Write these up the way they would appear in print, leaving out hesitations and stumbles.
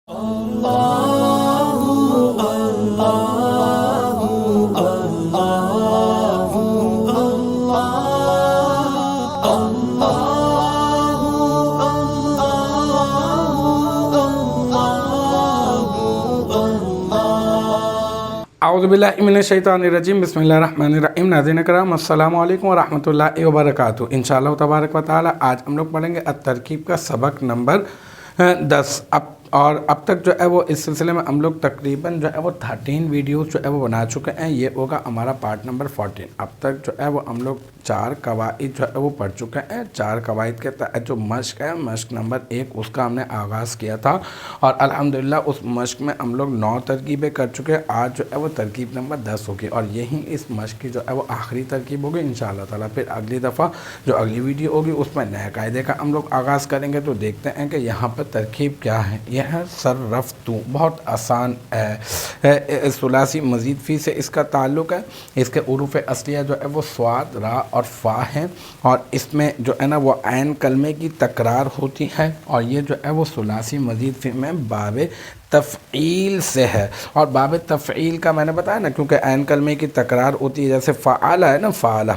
اعوذ باللہ من الشیطان الرجیم بسم اللہ الرحمن الرحیم۔ ناظرین کرام السلام علیکم ورحمۃ اللہ وبرکاتہ۔ انشاءاللہ تبارک و تعالی آج ہم لوگ پڑھیں گے الترکیب کا سبق نمبر 10۔ اب تک جو ہے وہ اس سلسلے میں ہم لوگ تقریباً جو ہے وہ 13 ویڈیوز جو ہے وہ بنا چکے ہیں۔ یہ ہوگا ہمارا پارٹ نمبر 14۔ اب تک جو ہے وہ ہم لوگ 4 قواعد جو ہے وہ پڑھ چکے ہیں۔ 4 قواعد کے تحت جو مشق ہے، مشق نمبر 1، اس کا ہم نے آغاز کیا تھا اور الحمدللہ اس مشق میں ہم لوگ 9 ترکیبیں کر چکے ہیں۔ آج جو ہے وہ ترکیب نمبر 10 ہوگی اور یہی اس مشق کی جو ہے وہ آخری ترکیب ہوگی انشاءاللہ تعالیٰ۔ پھر اگلی دفعہ جو اگلی ویڈیو ہوگی اس میں نئے قاعدے کا ہم لوگ آغاز کریں گے۔ تو دیکھتے ہیں کہ یہاں پر ترکیب کیا ہے۔ یہ ہے صرفتو، بہت آسان ہے۔ ثلاثی مزید فی سے اس کا تعلق ہے۔ اس کے حروف اصلیہ جو ہے وہ صاد، را اور فا ہیں اور اس میں جو ہے نا وہ عین کلمے کی تکرار ہوتی ہے اور یہ جو ہے وہ ثلاثی مزید فی میں باب تفعیل سے ہے۔ اور باب تفعیل کا میں نے بتایا نا، کیونکہ عین کلمے کی تکرار ہوتی ہے، جیسے فعال ہے نا، فعال،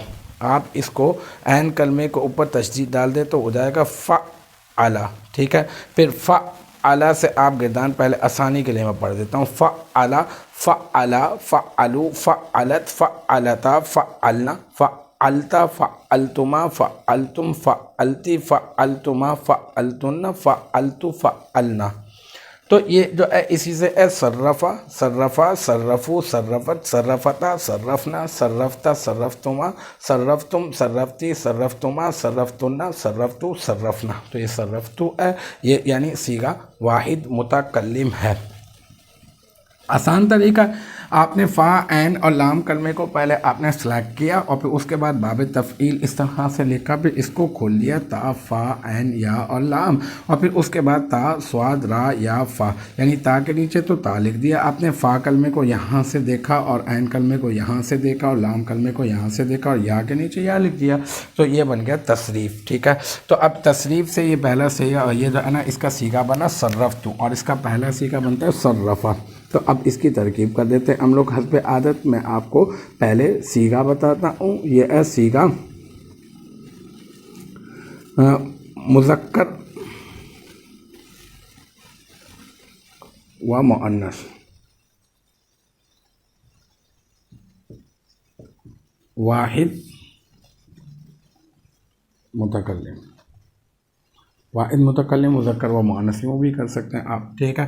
آپ اس کو عین کلمے کو اوپر تشدید ڈال دیں تو ہو جائے گا فعل، ٹھیک ہے۔ پھر فعل سے آپ گردان پہلے آسانی کے لیے میں پڑھ دیتا ہوں۔ فعل، فعل، فعلوا، فعلت، فعلتا، فعلنا، فعلتا، فعلتما، فعلتم، فعلتی، فعلتما، فعلتن، فعلتو، فعلنا۔ تو یہ جو ہے اسی سے ہے صرفا، صرفا، صرفو، صرفت، صرفتا، صرفنا، صرفتا، صرفتما، صرفتم، صرفتی، صرفتما، صرفتن، صرفتو، صرفنا۔ تو یہ صرفتو ہے، یہ یعنی صیغہ واحد متکلم ہے۔ آسان طریقہ، آپ نے فا، عین اور لام کلمے کو پہلے آپ نے سلیکٹ کیا اور پھر اس کے بعد باب تفعیل اس طرح سے لکھا، پھر اس کو کھول دیا، تا، فا، عین، یا اور لام، اور پھر اس کے بعد تا، صاد، را، یا، فا، یعنی تا کے نیچے تو تا لکھ دیا آپ نے، فا کلمے کو یہاں سے دیکھا اور عین کلمے کو یہاں سے دیکھا اور لام کلمے کو یہاں سے دیکھا اور یا کے نیچے یا لکھ دیا۔ تو یہ بن گیا تصریف، ٹھیک ہے۔ تو اب تصریف سے یہ پہلا صیغہ، یہ جو ہے نا اس کا صیغہ بنا صرفتو اور اس کا پہلا صیغہ بنتا ہے صرفا۔ تو اب اس کی ترکیب کر دیتے ہیں ہم لوگ حسب عادت۔ میں آپ کو پہلے صیغہ بتاتا ہوں۔ یہ ہے صیغہ مذکر و مؤنث، واحد متکلم، واحد متکلم مذکر و مؤنث وہ بھی کر سکتے ہیں آپ، ٹھیک ہے۔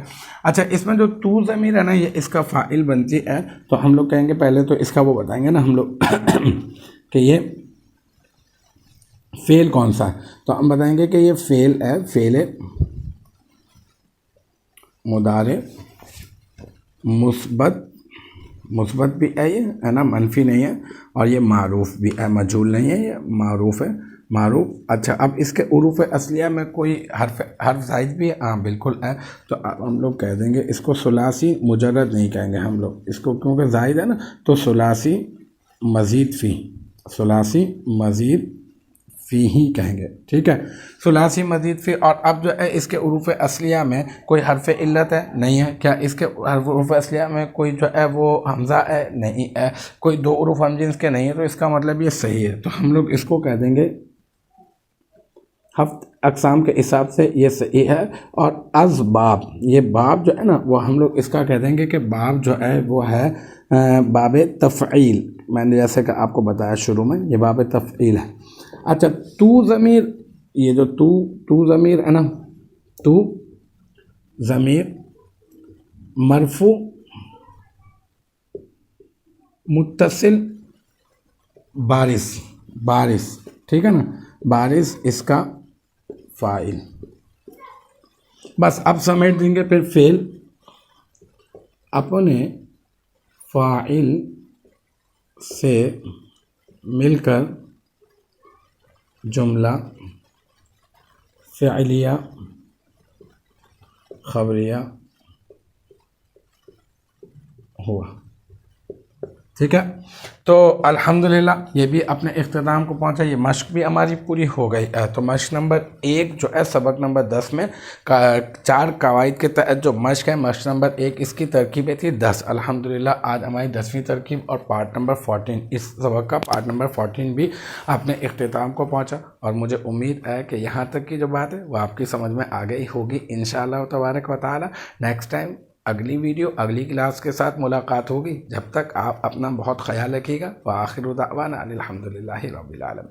اچھا، اس میں جو تو ضمیر ہے نا، یہ اس کا فاعل بنتی ہے، تو ہم لوگ کہیں گے پہلے تو اس کا وہ بتائیں گے نا ہم لوگ کہ یہ فعل کون سا ہے۔ تو ہم بتائیں گے کہ یہ فعل ہے، فعل مضارع مثبت بھی ہے، یہ ہے نا، منفی نہیں ہے، اور یہ معروف بھی ہے، مجہول نہیں ہے، یہ معروف ہے، معروف۔ اچھا، اب اس کے حروف اصلیہ میں کوئی حرف زائد بھی ہے؟ ہاں بالکل ہے۔ تو اب ہم لوگ کہہ دیں گے اس کو ثلاثی مجرد نہیں کہیں گے ہم لوگ اس کو، کیونکہ زائد ہے نا، تو ثلاثی مزید فی، ثلاثی مزید فی ہی کہیں گے، ٹھیک ہے، ثلاثی مزید فی۔ اور اب جو ہے اس کے حروف اصلیہ میں کوئی حرف علت ہے؟ نہیں ہے۔ کیا اس کے حروف اصلیہ میں کوئی جو ہے وہ حمزہ ہے؟ نہیں ہے۔ کوئی 2 حروف ہم جنس کے نہیں ہے، تو اس کا مطلب یہ صحیح ہے۔ تو ہم لوگ اس کو کہہ دیں گے ہفت اقسام کے حساب سے یہ صحیح ہے۔ اور از باب، یہ باب جو ہے نا وہ ہم لوگ اس کا کہہ دیں گے کہ باب جو ہے وہ ہے باب تفعیل۔ میں نے جیسے کہ آپ کو بتایا شروع میں، یہ باب تفعیل ہے۔ اچھا، تو ضمیر، یہ جو تو ضمیر ہے نا، تو ضمیر مرفوع متصل بارس، ٹھیک ہے نا، بارس اس کا فاعل۔ بس اب سمیٹ دیں گے، پھر فعل اپنے فاعل سے مل کر جملہ فعلیہ خبریہ ہوا۔ ٹھیک ہے، تو الحمدللہ یہ بھی اپنے اختتام کو پہنچا، یہ مشق بھی ہماری پوری ہو گئی ہے۔ تو مشق نمبر 1 جو ہے سبق نمبر 10 میں 4 قواعد کے تحت جو مشق ہے، مشق نمبر 1 اس کی ترکیبیں تھی 10۔ الحمدللہ آج ہماری 10ویں ترکیب اور پارٹ نمبر 14، اس سبق کا پارٹ نمبر 14 بھی اپنے اختتام کو پہنچا، اور مجھے امید ہے کہ یہاں تک کی جو بات ہے وہ آپ کی سمجھ میں آ گئی ہوگی انشاءاللہ تبارک و تعالی۔ نیکسٹ ٹائم اگلی ویڈیو اگلی کلاس کے ساتھ ملاقات ہوگی، جب تک آپ اپنا بہت خیال رکھیے گا۔ وآخر دعوانا الحمدللہ رب العالمین۔